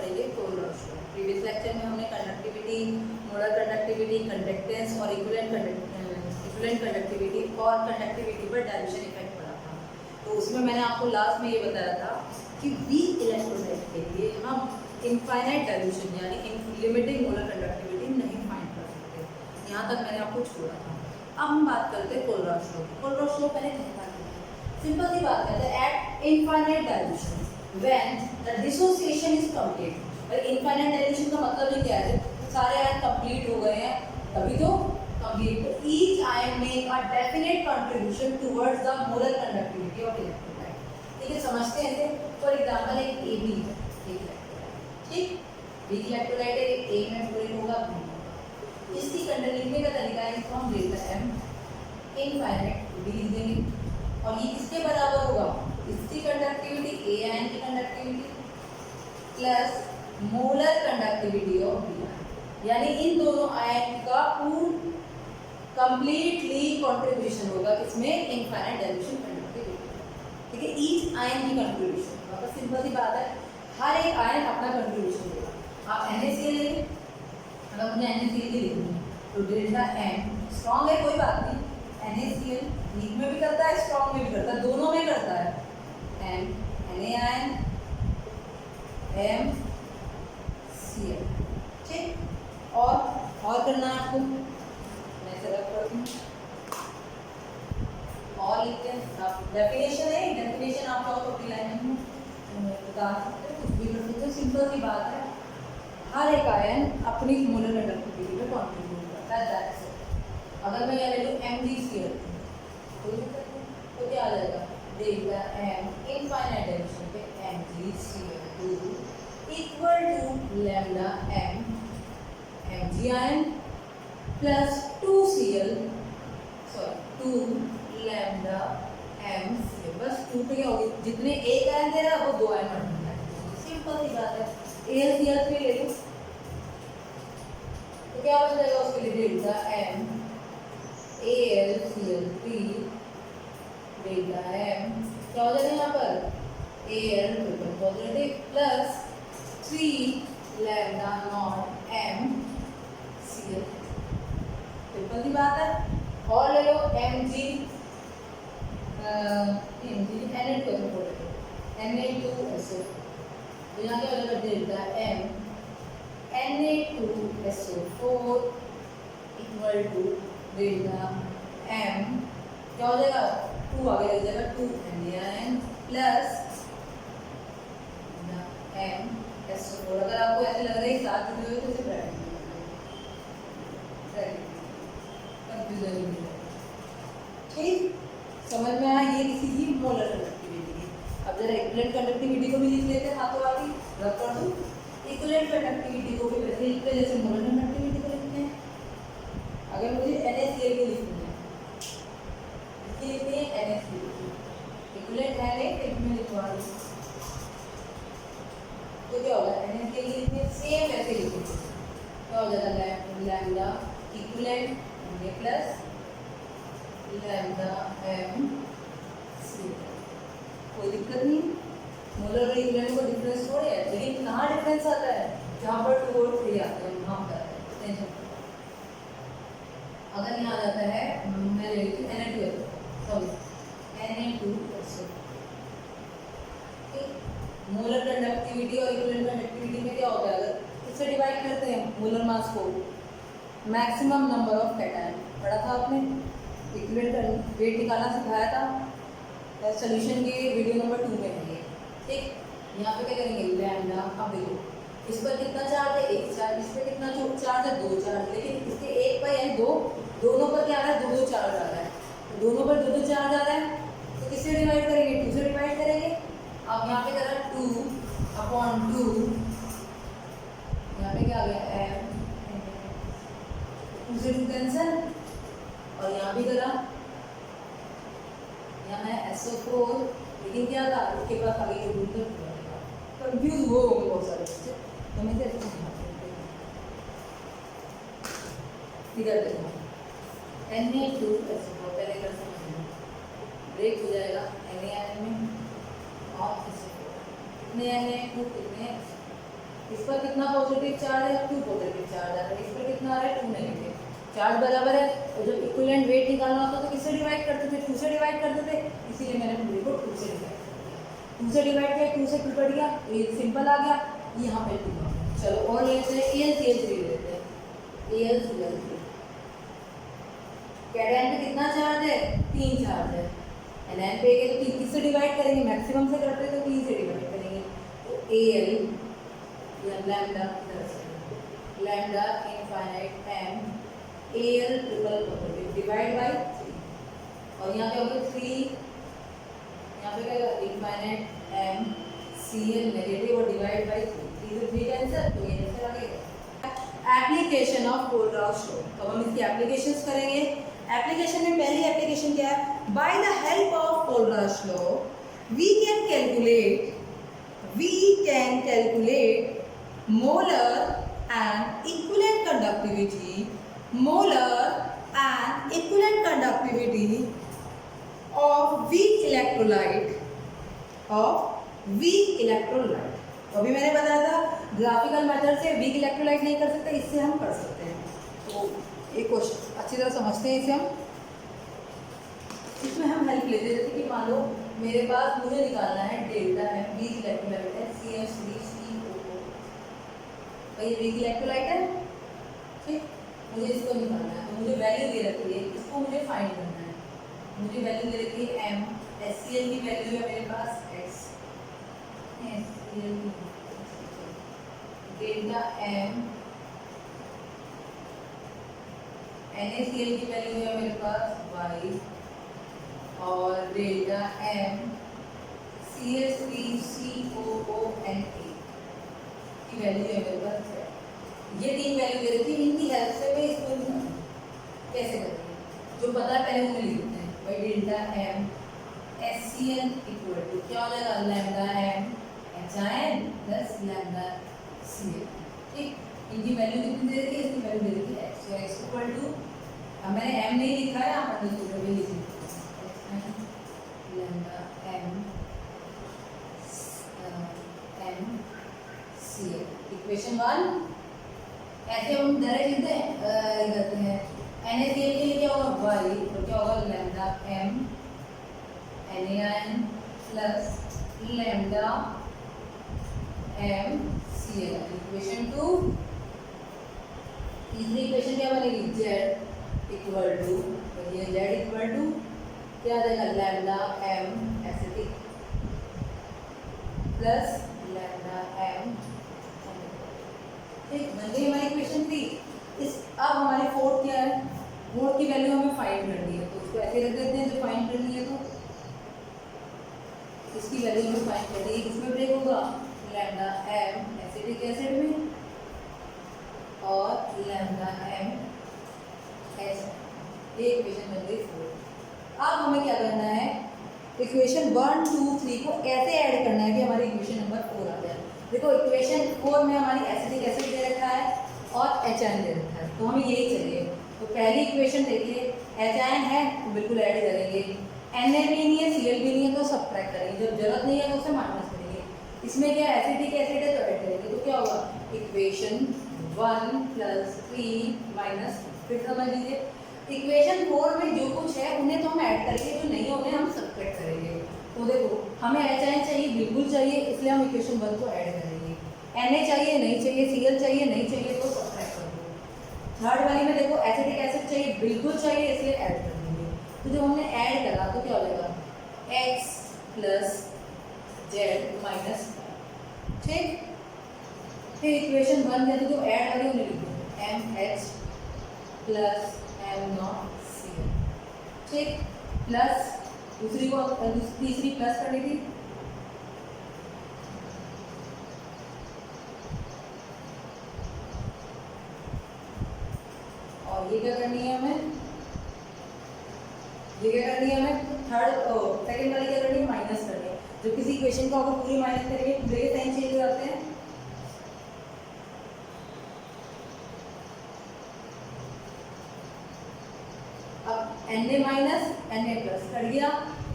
पढ़ेंगे कोलरॉस law. Previous lecture में हमने कंडक्टिविटी, मोलर कंडक्टिविटी, कंडक्टेंस और इक्विवेलेंट कंडक्टिविटी और कंडक्टिविटी पर डाइल्यूशन इफेक्ट पढ़ा था। तो उसमें मैंने आपको लास्ट में ये बताया था कि वीक इलेक्ट्रोलाइट के लिए हम इनफाइनाइट डाइल्यूशन यानी लिमिटिंग मोलर कंडक्टिविटी नहीं फाइंड कर सकते। यहाँ तक मैंने आपको छोड़ा था। अब हम बात करते हैं कोलरॉस लॉ। कोलरॉस लॉ पहले कहता है, सिंपल सी बात कहते हैं, eight infinite dilution when the dissociation is complete. और इनफाइनाइट डाइल्यूशन का मतलब ही क्या है? सारे आयन कंप्लीट हो गए हैं तभी तो complete. Each ion make a definite contribution towards the molar conductivity of electrolyte. ठीक है, समझते हैं? फॉर एग्जांपल एक AB है, एक इलेक्ट्रोलाइट, ठीक, वीक इलेक्ट्रोलाइट है, एक A में फ्लोरीन होगा, B होगा। इसकी कंडक्टिविटी लिखने का तरीका है, इसको हम डेल्टा M इनफाइनाइट B लिख देंगे और ये किसके बराबर होगा? इसकी कंडक्टिविटी A आयन की conductivity plus molar conductivity of B ion, यानी इन दोनों आयन का पूर्ण कंप्लीटली कंट्रीब्यूशन होगा किसमें? Infinite dilution conductivity. ठीक है, ईच आयन की कंट्रीब्यूशन, मतलब सिंपल सी बात है, हर एक आयन अपना कंट्रीब्यूशन देगा। आप NaCl लेंगे, अगर मुझे NaCl की लिखनी है तो डेल्टा M स्ट्रॉन्ग है कोई बात नहीं, NaCl वीक में भी करता है, स्ट्रॉन्ग में भी करता है, दोनों में करता है। M Na आयन MCl, ठीक। और करना है आपको, मैं सेलेक्ट करती हूँ और लिखते हैं। डेफिनेशन है, डेफिनेशन आप लोगों को लाइन में बता सकते हो, कुछ भी कर सकते हो, सिंपल सी बात है, हर एक आयन अपनी मोलर कंडक्टिविटी में कंट्रीब्यूट करता है। That's it. अगर मैं यहाँ ले लूँ MgCl तो क्या आ जाएगा? डेल्टा M इनफाइनाइट डाइल्यूशन पे MgCl2 equal to lambda M Mg ion plus 2Cl, sorry 2 lambda MCl। बस 2 पे क्या होगी? जितने एक आयन दे रहा है वो 2 आयन मल्टीप्लाई, सिंपल सी बात है। AlCl3 ले लो तो क्या बन जाएगा उसके लिए? Delta M AlCl3 delta M क्या हो जाएगा यहाँ पर? Al triple positive plus 3 lambda naught MCl। Simple सी बात है। और ले लो Mg Na2SO, तो यहाँ क्या हो जाएगा? Delta M Na2SO4 equal to delta M क्या हो जाएगा? 2 आगे लग जाएगा, 2 Na प्लस MSO4। अगर आपको ऐसे लग रहा है साथ जुड़े हुए तो इसे ब्रैकेट में कंफ्यूजन नहीं है। ठीक, समझ में आया? ये किसी की मोलर कंडक्टिविटी की। अब जरा इक्विवेलेंट कंडक्टिविटी को भी लिख लेते हैं, हाथों हाथ ही रख कर दूं। इक्विवेलेंट कंडक्टिविटी को भी वैसे लिखते हैं जैसे मोलर कंडक्टिविटी को लिखते हैं। अगर मुझे NaCl की लिखनी है, इसकी लिखनी है NaCl, इक्विवेलेंट है नहीं तो इसमें लिखवा दूं तो क्या होगा? NaCl की लिखनी है, सेम ऐसे लिखेंगे, क्या हो जाएगा? Lambda equivalent Na plus lambda MCl। कोई दिक्कत नहीं, मोलर और इक्विवेलेंट को डिफरेंस थोड़ी है, लेकिन कहाँ डिफरेंस आता है? जहाँ पर 2 और 3 आते हैं वहाँ पर टेंशन। अगर यहाँ आ जाता है, मैं ले लेती हूँ Na2SO, मोलर कंडक्टिविटी और इक्विवेलेंट कंडक्टिविटी में क्या होता है? अगर इससे डिवाइड करते हैं मोलर मास को, मैक्सिमम नंबर ऑफ कैटायन पढ़ा था आपने, इक्विवेलेंट वेट निकालना सिखाया था सॉल्यूशन के वीडियो नंबर 2 में है ये। ठीक, यहाँ पे क्या करेंगे? लैम्डा, अब देखो इस पर कितना चार्ज है? 1 चार्ज। इस पर कितना चार्ज है? 2 चार्ज। लेकिन इसके एक पर यानी 2, दोनों पर क्या आ रहा है? 2 चार्ज आ रहा है, तो दोनों पर 2 चार्ज आ रहा है, तो किससे डिवाइड करेंगे? 2 से डिवाइड करेंगे। अब यहाँ पे करा 2/2, यहाँ पे क्या आ गया? M 2 से 2 कैंसल, और यहाँ भी करा, यहाँ है SO4, लेकिन क्या था? उसके पास आगे कंफ्यूज हो बहुत सारे बच्चे, तो मैं इधर देखो Na2SO4 पहले कर सकते हैं, ब्रेक हो जाएगा Na आयन में और SO4, कितने Na2 कितने इस पर कितना पॉजिटिव चार्ज है, 2 पॉजिटिव चार्ज आ रहा है, इस पर कितना आ रहा है, 2 नेगेटिव चार्ज बराबर है। और जब इक्विवेलेंट वेट निकालना होता तो किससे डिवाइड करते थे, 2 से डिवाइड करते थे, इसीलिए मैंने पूरे को 2 से डिवाइड कर दिया। 2 से डिवाइड किया, 2 से 2 कट गया, तो ये सिंपल आ गया, यहाँ पे 2 आ गया। चलो और लेते हैं AlCl3 लेते हैं, AlCl3 कैटायन पे कितना चार्ज है, 3 चार्ज है, एनायन पे तो 3 किससे डिवाइड करेंगे, मैक्सिमम से करते हैं तो 3 से डिवाइड करेंगे, तो Al या lambda lambda infinite m Al triple positive divide by 3 और यहाँ पे होगा 3, यहाँ पे क्या इनफाइनाइट m Cl नेगेटिव और डिवाइड बाय 3 से 3 आंसर, तो ये आंसर आ गया। एप्लीकेशन ऑफ कोलराउस लॉ, तो हम इसकी एप्लीकेशंस करेंगे। एप्लीकेशन में पहली एप्लीकेशन क्या है, by the help of Kohlrausch law we can calculate molar and equivalent conductivity of weak electrolyte तो अभी मैंने बताया था ग्राफिकल मेथड से वीक इलेक्ट्रोलाइट नहीं कर सकते, इससे हम कर सकते हैं। तो एक क्वेश्चन अच्छी तरह समझते हैं इसे हम। इसमें हम हेल्प लेते हैं, जैसे कि मान लो मेरे पास मुझे निकालना है डेल्टा है, वीक इलेक्ट्रोलाइट है CH3COO, तो ये वीक इलेक्ट्रोलाइट है, ठीक, मुझे इसको निकालना है, तो मुझे वैल्यू दे रखी है, इसको मुझे फाइंड करना है। मुझे वैल्यू दे रखी है m, HCl की वैल्यू है मेरे पास x, डेल्टा m, NaCl की वैल्यू है मेरे पास y और डेल्टा m CH3COONA की वैल्यू है मेरे पास है। ये 3 वैल्यू दे रखी है, इनकी हेल्प से मैं इसको निकालूंगा। कैसे करेंगे, जो पता है पहले उन्हें लिख देते हैं। भाई delta m HCl equal to क्या हो जाएगा, lambda m HIN plus lambda Cl, ठीक। इनकी वैल्यू कितनी दे रखी है, इसकी वैल्यू दे रखी है x, तो x इक्वल टू, अब मैंने m नहीं लिखा है, आप अंडरस्टूड में लिख लीजिए लैम्डा m Cl इक्वेशन 1। ऐसे हम डायरेक्ट करते हैं NaCl के लिए क्या होगा y, तो क्या होगा lambda m NaN plus lambda m Cl equation 2। तीसरी इक्वेशन क्या बनेगी, z इक्वल टू, ये z इक्वल टू क्या आ जाएगा, lambda m acetic plus lambda m, ठीक, बन गई हमारी इक्वेशन 3। इस अब हमारी फोर्थ क्या है, फोर्थ की वैल्यू हमें फाइंड करनी है, तो उसको ऐसे रख देते हैं, जो फाइंड करनी है तो इसकी वैल्यू हमें फाइंड करनी है। किसमें ब्रेक होगा, लैम्डा m एसिटिक एसिड में और लैम्डा m H, ये इक्वेशन बन गई 4। अब हमें क्या करना है, इक्वेशन 1 2 3 को ऐसे ऐड करना है कि हमारी इक्वेशन नंबर 4 आ जाए। देखो इक्वेशन 4 में हमारी एसिटिक एसिड दे रखा है और HN दे रखा है, तो हमें यही चाहिए। तो पहली इक्वेशन देखिए, HN है तो बिल्कुल ऐड करेंगे, Na भी नहीं है Cl भी नहीं है तो सब्ट्रैक्ट करेंगे, जब जरूरत नहीं है तो उसे माइनस करेंगे। इसमें क्या एसिटिक एसिड है तो ऐड करेंगे, तो क्या होगा इक्वेशन 1 प्लस 3 माइनस, फिर समझ लीजिए इक्वेशन 4 में जो कुछ है उन्हें तो हम ऐड करेंगे, जो नहीं है उन्हें हम सब्ट्रैक्ट करेंगे। तो देखो हमें HN चाहिए, बिल्कुल चाहिए, इसलिए हम इक्वेशन 1 को ऐड करेंगे। Na चाहिए नहीं चाहिए, Cl चाहिए नहीं चाहिए, तो सब्ट्रैक्ट कर दो। थर्ड वाली में देखो एसिटिक एसिड चाहिए, बिल्कुल चाहिए, इसलिए ऐड कर देंगे। तो जब हमने ऐड करा तो क्या हो जाएगा, x प्लस z माइनस, ठीक। फिर इक्वेशन 1 में तो जो ऐड वाली उन्हें लिख दो, MH प्लस M0Cl, ठीक, प्लस दूसरी को तीसरी प्लस करनी थी, और ये क्या करनी है हमें, ये क्या करनी है हमें, सेकंड वाली क्या करनी है, माइनस करनी है। जब किसी इक्वेशन को अगर पूरी माइनस करेंगे पूरे के साइन चेंज हो जाते हैं। अब Na minus Na plus cut गया,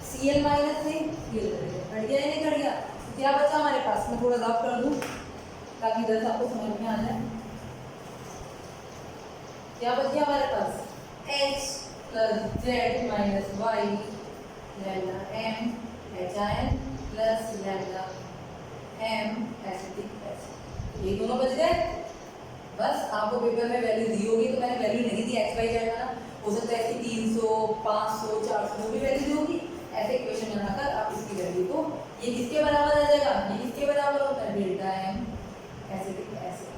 Cl माइनस से Cl कट गया या नहीं कट गया, तो क्या बचा हमारे पास, मैं थोड़ा रब कर दूं ताकि तरह से आपको समझ में आ जाए। क्या बच गया हमारे पास, x plus Z minus Y lambda M HIN plus lambda M acetic acid, ये दोनों बच गए। बस आपको पेपर में वैल्यू दी होगी, तो मैंने वैल्यू नहीं दी एक्स वाई जेड वाला, हो सकता है कि 300 500 400 भी वैल्यू दी होगी। ऐसे इक्वेशन बनाकर आप इसकी वैल्यू को, ये किसके बराबर आ जाएगा, ये किसके बराबर होता है, डेल्टा एम एसिटिक एसिड,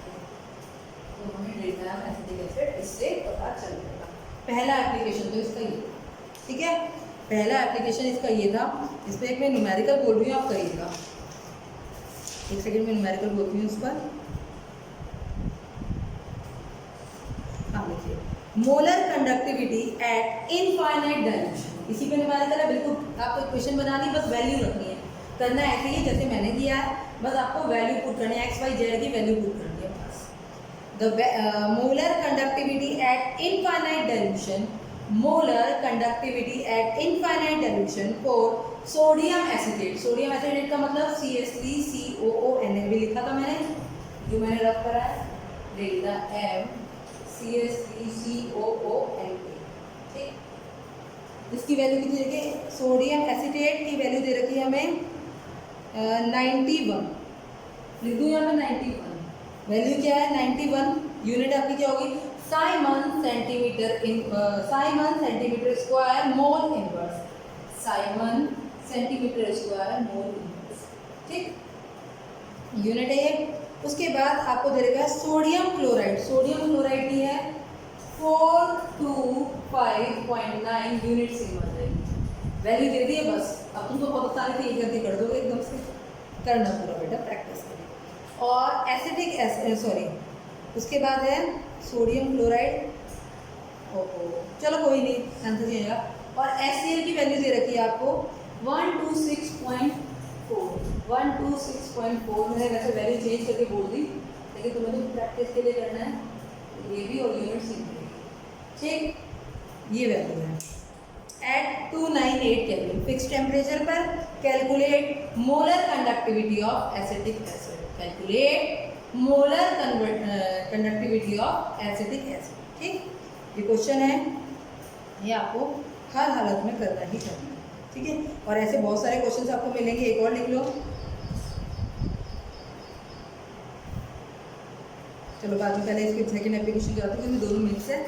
तो हमें डेल्टा एम एसिटिक एसिड इससे पता चल जाएगा। पहला एप्लीकेशन तो इसका ये, ठीक है, पहला एप्लीकेशन इसका ये था। इस पर एक मैं न्यूमेरिकल बोल रही हूँ, आप करिएगा, एक सेकेंड में न्यूमेरिकल बोलती हूँ उस पर। हाँ देखिए, molar conductivity eight infinite dimension, इसी पे न्यूमेरिकल है। बिल्कुल आपको इक्वेशन बनानी, बस वैल्यू रखनी है, करना ऐसे ही जैसे मैंने किया है, बस आपको वैल्यू पुट करनी है, एक्स वाई जेड की वैल्यू पुट करनी है बस। The molar conductivity eight infinite dimension, molar conductivity eight infinite dimension for sodium acetate, sodium acetate का मतलब CH3COONA भी लिखा था मैंने, जो मैंने रख करा है, डेल्टा एम CH3COONA, ठीक। इसकी वैल्यू कितनी रखी है, सोडियम एसिटेट की वैल्यू दे रखी है हमें 91, लिख दूँ यहाँ पे 91, वैल्यू क्या है 91, यूनिट आपकी क्या होगी, Simon centimetre square mole inverse, Simon centimetre square mole inverse, ठीक, यूनिट है ये। उसके बाद आपको दे रखा है सोडियम क्लोराइड, सोडियम क्लोराइड की है 425.9 यूनिट सिग्मा जाएगी, वैल्यू दे दी है बस। अब तुम तो बहुत सारी थी, एक गलती कर दोगे एकदम से, करना पूरा बेटा, प्रैक्टिस करिए। और एसिटिक एसिड, सॉरी, उसके बाद है सोडियम क्लोराइड, ओहो चलो कोई नहीं, आंसर ही आएगा। और HCl की वैल्यू दे रखी है आपको 126.4, मैंने वैसे वैल्यू चेंज करके बोल दी, लेकिन तुम्हें तो प्रैक्टिस के लिए करना है, ये भी और यूनिट सीख लेंगे, ठीक। ये वैल्यू है एट 298 केल्विन, फिक्स टेम्परेचर पर calculate molar conductivity of acetic acid, calculate molar conductivity of acetic acid, ठीक। ये क्वेश्चन है, ये आपको हर हालत में करना ही करना है, ठीक है। और ऐसे बहुत सारे क्वेश्चंस आपको मिलेंगे, एक और लिख लो, चलो बाद में पहले इसकी सेकंड एप्लीकेशन कराती हूँ, दोनों मिक्स है,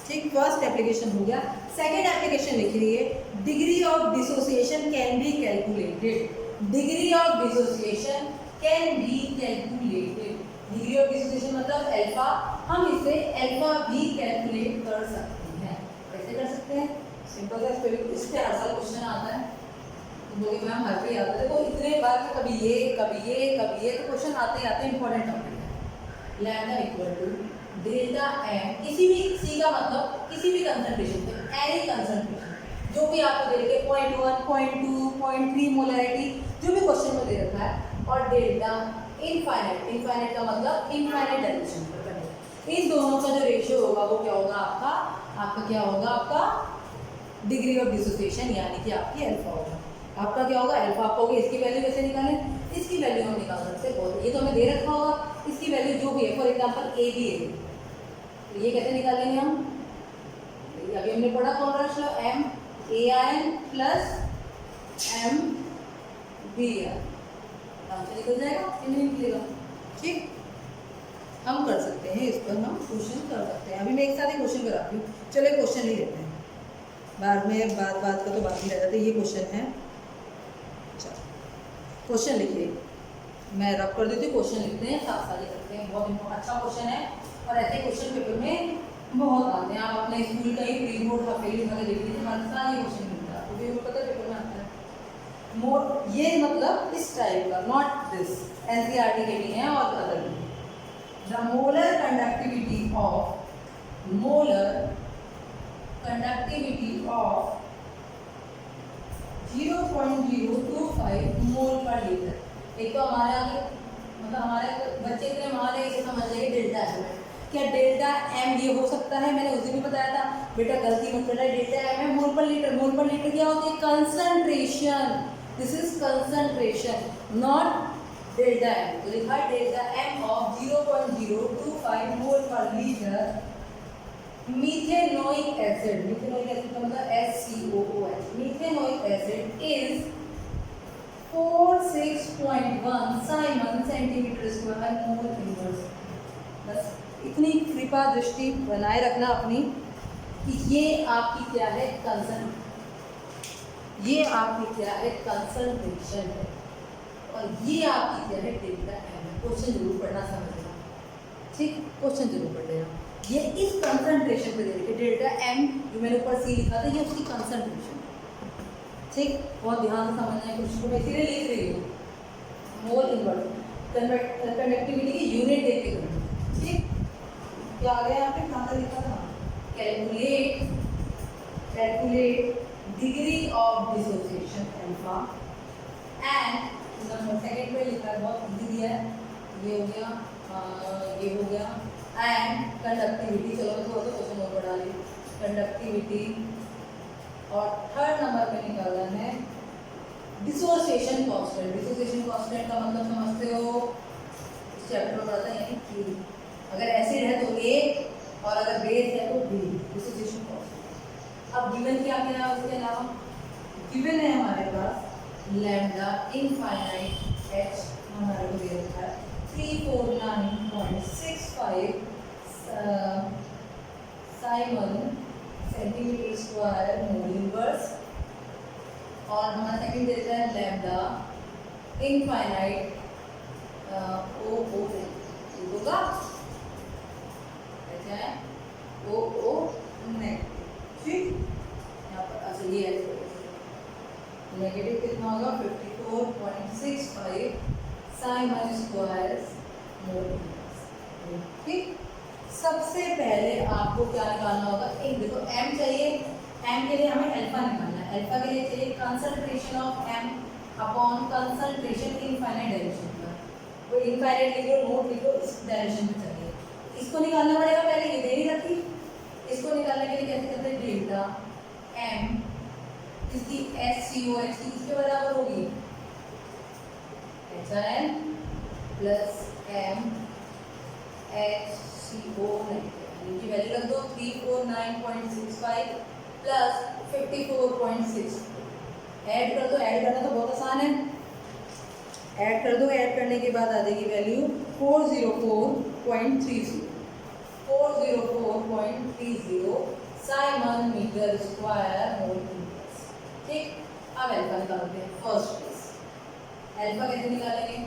ठीक। फर्स्ट एप्लीकेशन हो गया, सेकंड एप्लीकेशन लिख लीजिए, degree of dissociation can be calculated, degree of dissociation can be calculated, degree of dissociation मतलब अल्फा, हम इसे अल्फा भी कैलकुलेट कर सकते हैं। कैसे कर सकते हैं, सिंपल है, इस पे हर साल क्वेश्चन आता है, तो बोलिए मैम हर पे आता है, देखो इतने बार में कभी ये कभी ये कभी ये, तो क्वेश्चन आते ही आते हैं, इंपॉर्टेंट टॉपिक है। Lambda equal to delta M, किसी भी सी का मतलब किसी भी कंसंट्रेशन पे, एनी कंसंट्रेशन जो भी आपको दे रखे 0.1 0.2 0.3 मोलरिटी, जो भी क्वेश्चन में दे रखा है, और डेल्टा इनफाइनाइट, इनफाइनाइट का मतलब इनफाइनाइट डायमेंशन पर करना, इन दोनों का जो रेशियो होगा वो क्या होगा, आपका क्या होगा, आपका डिग्री ऑफ डिसोसिएशन, यानी कि आपकी अल्फा होगा। आपका क्या होगा, अल्फा आपका होगा। इसकी वैल्यू कैसे निकालें, इसकी वैल्यू हम निकाल सकते हैं, बहुत, ये तो हमें दे रखा होगा, इसकी वैल्यू जो भी है, फॉर एग्जांपल ए बी है, तो ये कैसे निकालेंगे हम, अभी हमने पढ़ा contrast law, M A ion plus M B ion, answer निकल जाएगा, नहीं निकलेगा, ठीक। हम कर सकते हैं, इस पर हम क्वेश्चन कर सकते हैं। अभी मैं एक साथ ही क्वेश्चन कराती हूँ, चलो क्वेश्चन नहीं लेते हैं, बाद में बात का तो बात ही रह जाता है। ये क्वेश्चन है, क्वेश्चन लिखिए, मैं रब कर देती हूँ, क्वेश्चन लिखते हैं, साथ साथ करते हैं, बहुत अच्छा क्वेश्चन है, और ऐसे क्वेश्चन पेपर में बहुत आते हैं। आप अपने स्कूल का ही प्री बोर्ड का फेल वाले देख लीजिए, हर साल ये क्वेश्चन मिलता है, तो पता है पेपर में आता है। मोर ये मतलब इस टाइप का, नॉट दिस, एनसीईआरटी के भी हैं और अदर भी। द मोलर कंडक्टिविटी ऑफ 0.025 मोल पर लीटर। एक तो हमारे आगे मतलब हमारे बच्चे इतने महान है, इसे समझ लेंगे डेल्टा एम है। क्या डेल्टा एम ये हो सकता है, मैंने उस दिन भी बताया था बेटा, गलती मत करना, डेल्टा एम है मोल पर लीटर। मोल पर लीटर क्या होती है, concentration, this is concentration, not delta M. तो लिखा है डेल्टा एम ऑफ 0.025 मोल पर लीटर मीथेनोइक एसिड का मतलब SCOOH, methanoic acid is 46.1 siemens centimetre square mole inverse. बस इतनी कृपा दृष्टि बनाए रखना अपनी कि ये आपकी क्या है कंसंट्रेशन है और ये आपकी क्या है डेल्टा एम है। क्वेश्चन जरूर पढ़ना, समझना, ठीक, क्वेश्चन जरूर पढ़ लेना। ये इस कंसंट्रेशन पे दे रखिए डेल्टा एम, जो मैंने ऊपर सी लिखा था, ये उसकी कंसंट्रेशन, ठीक, बहुत ध्यान से समझना है। कुछ मैं इसीलिए लिख रही हूँ मोल इनवर्स, कंडक्टिविटी की यूनिट देख के करना, ठीक। क्या आ गया यहाँ पे, कहाँ से लिखा था, calculate degree of dissociation alpha and number second में लिखा है, बहुत इजी दिया है, ये हो गया, ये हो गया, एंड कंडक्टिविटी। चलो मैं थोड़ा सा क्वेश्चन और बढ़ा ली, कंडक्टिविटी, और थर्ड नंबर पे निकालना है डिसोसिएशन कांस्टेंट। डिसोसिएशन कांस्टेंट का मतलब समझते हो, इस चैप्टर में पढ़ाता है, यानी कि अगर एसिड है तो A और अगर बेस है तो B, डिसोसिएशन कांस्टेंट। अब गिवन क्या क्या है, उसके अलावा गिवन है हमारे पास लैम्डा इनफाइनाइट h, हमारे को दे रखा है 349.65 Simon centimetre square mole inverse, और हमारा सेकंड दे रखा है लैम्डा इनफाइनाइट ओ होगा क्या है ओ नेगेटिव, ठीक। यहाँ पर अच्छा ये नेगेटिव कितना होगा 54.65 साइमन स्क्वायर मोल इनवर्स, ठीक। सबसे पहले आपको क्या निकालना होगा, एक देखो m चाहिए, m के लिए हमें अल्फा निकालना है, अल्फा के लिए चाहिए concentration of m upon concentration infinite direction पर, वो इनफाइनाइट लिखो, नोट लिखो, इस डायरेक्शन में चाहिए, इसको निकालना पड़ेगा। पहले ये दे ही रखी, इसको निकालने के लिए कैसे करते हैं, डेल्टा m इसकी SCOH की इसके बराबर होगी HN प्लस m HCO इनकी वैल्यू रख दो 349.65 प्लस 54.6, ऐड कर दो, ऐड करना तो बहुत आसान है, ऐड कर दो, ऐड करने के बाद आ जाएगी value 404.30 siemens metre square mole inverse, ठीक। अब अल्फा निकालते हैं, फर्स्ट केस अल्फा कैसे निकालेंगे,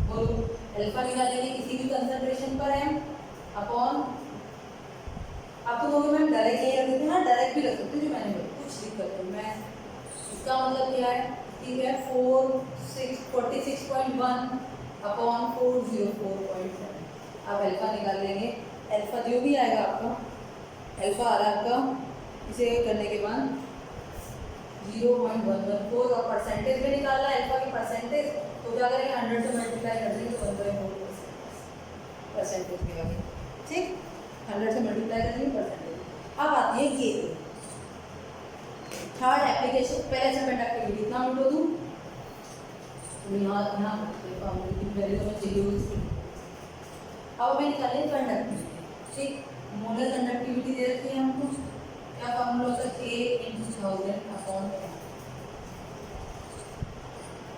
बोलो, अल्फा निकालेंगे किसी भी कंसंट्रेशन पर m अपॉन, आप तो लोग मैम डायरेक्ट यही रख देते हैं, हाँ डायरेक्ट भी रख सकते हैं, जो मैंने कुछ दिक्कत है, मैं इसका मतलब क्या है, ठीक है 46.1 अपॉन 404.7। अब अल्फा निकाल लेंगे, अल्फा जो भी आएगा आपका, अल्फा आ रहा है आपका, इसे करने के बाद 0.114, और परसेंटेज में निकालना है अल्फा की परसेंटेज, तो क्या करेंगे 100 से मल्टीप्लाई कर देंगे तो 1/4 परसेंटेज में आगे, ठीक, 100 से मल्टीप्लाई करेंगे परसेंटेज। अब आती है ये थर्ड एप्लीकेशन, पहले से कंडक्टिविटी कितना उल्टो दूँ, यहाँ वैल्यू तो चाहिए, अब मैं निकालें कंडक्टिविटी, ठीक। मोलर कंडक्टिविटी दे रखी है हमको, क्या फॉर्मूला होता है K × 1000 अपॉन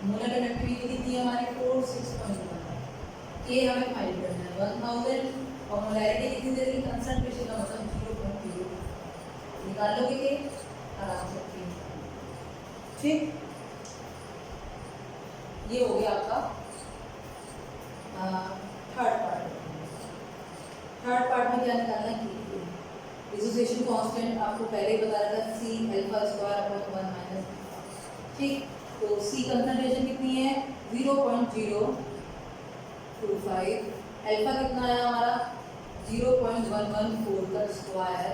मोलर कंडक्टिविटी कितनी है हमारी 46.1, K हमें फाइंड करना है 1000, और मोलैरिटी कितनी दे रही, कंसंट्रेशन का मतलब 0.0, निकाल लोगे के आराम से, ठीक। ये हो गया आपका थर्ड पार्ट। थर्ड पार्ट में क्या निकालना है, डिसोसिएशन कांस्टेंट आपको पहले ही बता रखा था C alpha square upon 1 minus, ठीक। तो C कंसंट्रेशन कितनी है 0.025, अल्फा कितना है हमारा 0.114 का स्क्वायर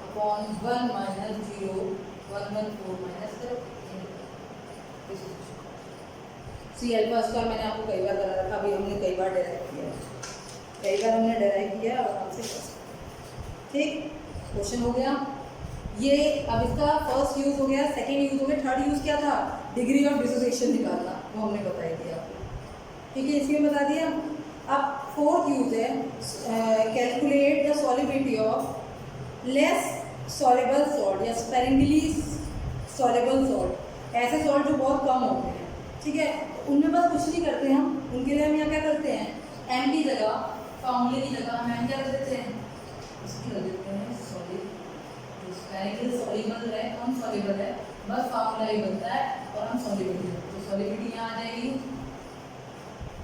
अपॉन 1 माइनस 0.114 माइनस करो C अल्फा स्क्वायर, मैंने आपको कई बार करा रखा, अभी हमने कई बार डेराइव किया है, कई बार हमने डेराइव किया और हमसे, ठीक। क्वेश्चन हो गया ये, अब इसका फर्स्ट यूज हो गया, सेकंड यूज हो गया, थर्ड यूज क्या था, डिग्री ऑफ डिसोसिएशन निकालना, वो हमने बताई थी आपको, ठीक है, इसमें बता दिया। अब फोर्थ यूज है calculate the solubility of less soluble salt या स्पेरेंटली सॉल्युबल सॉल्ट, ऐसे सॉल्ट जो बहुत कम होते हैं, ठीक है, उनमें बस कुछ नहीं करते हम, उनके लिए हम यहाँ क्या करते हैं, एम की जगह, फॉर्मूले की जगह हम क्या कर देते हैं, उसकी कर देते हैं सॉलिड, स्पेरेंटली सॉल्युबल है, अनसॉल्युबल है, बस फार्मूला ही बनता है और हम सॉलिबिलिटी, तो सॉलिबिलिटी यहाँ आ जाएगी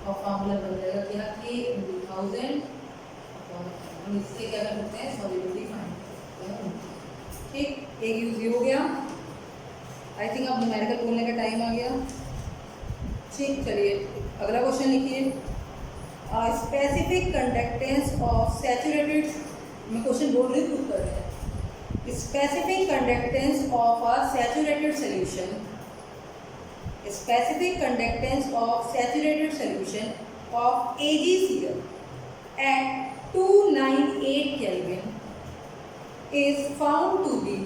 और फार्मूला बन जाएगा क्या कि 1000, हम इससे क्या कर सकते हैं सॉलिबिलिटी फाइंड, ठीक, एक यूज ये हो गया। आई थिंक अब न्यूमेरिकल बोलने का टाइम आ गया, ठीक, चलिए अगला क्वेश्चन लिखिए, स्पेसिफिक कंडक्टेंस ऑफ सैचुरेटेड, मैं क्वेश्चन बोल रही हूँ कर रहे हैं, specific conductance of a saturated solution, specific conductance of saturated solution of AgCl at 298 Kelvin is found to be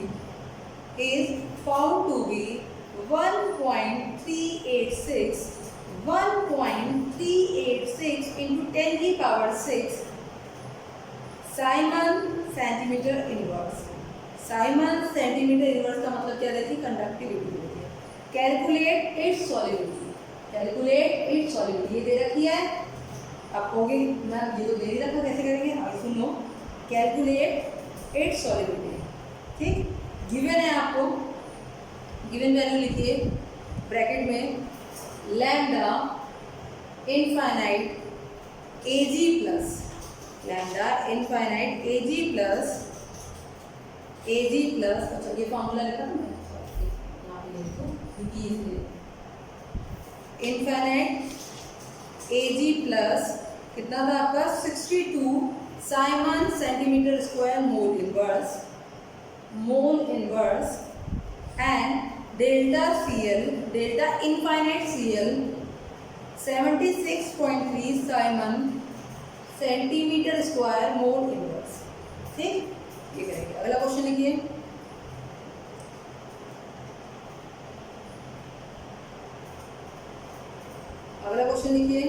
1.386 into 10 की power 6 Simon centimetre inverse. Simon centimetre inverse का मतलब क्या रहती है, कंडक्टिविटी होती है। Calculate its solubility, calculate its solubility ये दे रखी है, आप कहोगे मैम ये तो दे ही रखा, कैसे करेंगे, आगे सुन लो, कैलकुलेट इट्स सॉल्युबिलिटी, ठीक, गिवन है आपको, गिवन वैल्यू लिखिए ब्रैकेट में lambda infinite Ag plus lambda infinite Ag plus, अच्छा ये फॉर्मूला लिखा ना मैं, यहाँ पे लिखो क्योंकि इसलिए इनफाइनाइट Ag प्लस कितना था आपका 62 Simon centimetre square mole inverse and delta Cl, delta infinite Cl 76.3 Simon centimetre square mole inverse, ठीक, ये करेंगे। अगला क्वेश्चन लिखिए, अगला क्वेश्चन लिखिए,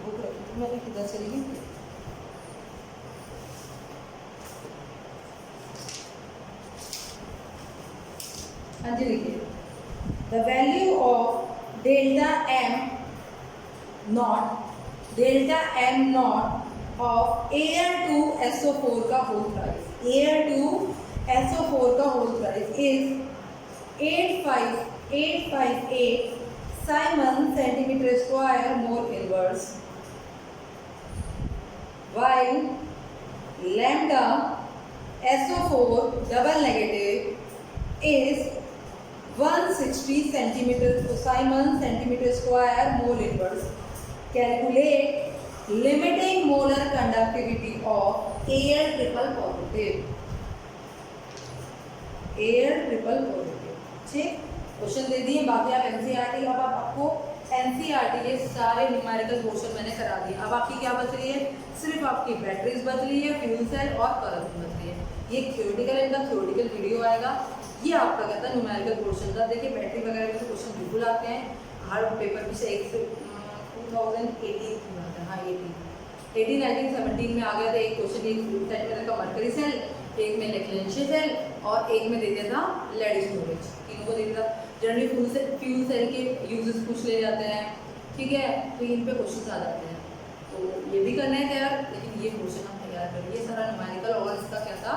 बुक रखी थी मैंने, किधर से लिखी, हाँ जी लिखिए, the value of delta M nought of Ar2SO4 का होल प्राइस, Ar2SO4 का whole price is 858 siemens centimetre square mole inverse, while lambda SO4 double negative is 160 centimeter Simon centimeter square mole inverse. Calculate limiting molar conductivity of Al triple positive. ठीक, question दे दिए, बाकी आप NCERT, अब आपको NCERT के सारे numerical question मैंने करा दिए। अब आपकी क्या बच रही है, सिर्फ आपकी बैटरीज बच रही है, फ्यूल सेल और करंट बच रही है। ये थ्योरेटिकल, इनका थ्योरेटिकल वीडियो आएगा, ये आपका कहता है न्यूमेरिकल क्वेश्चन था। देखिए बैटरी वगैरह के क्वेश्चन बिल्कुल आते हैं, हर पेपर में से एक से 2018 में आता है, हाँ 18 में आ गया था एक क्वेश्चन, एक सेट में था मर्करी सेल, एक में लेक्लेंशिया सेल और एक में दे दिया था लेड स्टोरेज, तीनों को दे दिया था। जनरली फ्यूल सेल के यूजेस पूछ ले जाते हैं, ठीक है, तो इन पे क्वेश्चन आ जाते हैं, तो ये भी करना है तैयार, लेकिन ये क्वेश्चन हम तैयार करेंगे। ये सारा न्यूमेरिकल और इसका क्या था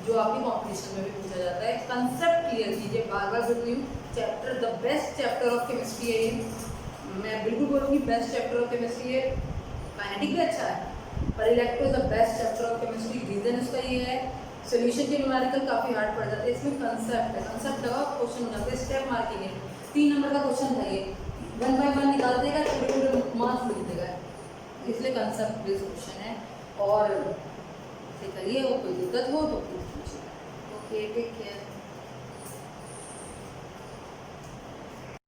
जो आपकी कॉम्पिटिशन में भी पूछा जाता है। कंसेप्ट क्लियर कीजिए, बार बार बोल रही हूँ, chapter the best chapter of chemistry है ये, मैं बिल्कुल बोलूँगी बेस्ट चैप्टर ऑफ केमिस्ट्री है। काइनेटिक भी अच्छा है पर electro the best chapter of chemistry, reason इसका ये है, सोल्यूशन के न्यूमेरिकल काफ़ी हार्ड पड़ जाते हैं, इसमें कंसेप्ट है, कंसेप्ट का क्वेश्चन हो जाते हैं, स्टेप मार्किंग है। 3 नंबर का क्वेश्चन था ये, 1 बाय 1 निकाल देगा, पूरे मार्क्स लिख देगा, इसलिए कंसेप्ट बेस्ड क्वेश्चन है। और करिए, वो कोई दिक्कत हो तो प्लीज़ पूछिए। Okay, take care.